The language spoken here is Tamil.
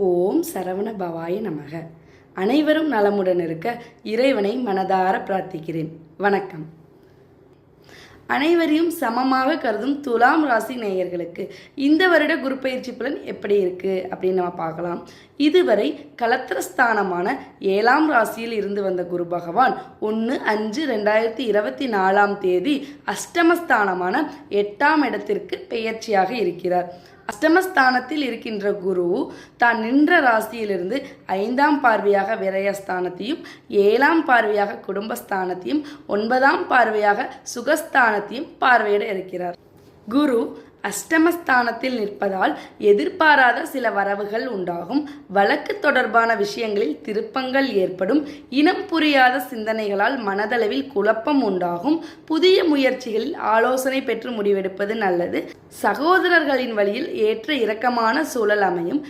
ஓம் சரவண பவாய நமக. அனைவரும் நலமுடன் இருக்க இறைவனை மனதார பிரார்த்திக்கிறேன். வணக்கம். அனைவரையும் சமமாக கருதும் துலாம் ராசி நேயர்களுக்கு இந்த வருட குரு பயிற்சி பலன் எப்படி இருக்கு அப்படின்னு நம்ம பார்க்கலாம். இதுவரை கலத்திரஸ்தானமான 7ஆம் ராசியில் இருந்து வந்த குரு பகவான் 1/5/2024 அஷ்டமஸ்தானமான 8ஆம் இடத்திற்கு பெயர்ச்சியாக இருக்கிறார். அஷ்டமஸ்தானத்தில் இருக்கின்ற குரு தான் நின்ற ராசியிலிருந்து 5ஆம் பார்வையாக விரயஸ்தானத்தையும் 7ஆம் பார்வையாக குடும்பஸ்தானத்தையும் 9ஆம் பார்வையாக சுகஸ்தானத்தையும் பார்வையிட இருக்கிறார். குரு அஷ்டமஸ்தானத்தில் நிற்பதால் எதிர்பாராத சில வரவுகள் உண்டாகும். வழக்கு தொடர்பான விஷயங்களில் திருப்பங்கள் ஏற்படும். இனம் புரியாத சிந்தனைகளால் மனதளவில் குழப்பம் உண்டாகும். புதிய முயற்சிகளில் ஆலோசனை பெற்று முடிவெடுப்பது நல்லது. சகோதரர்களின் வழியில் ஏற்ற இறக்கமான சூழல் அமையும்.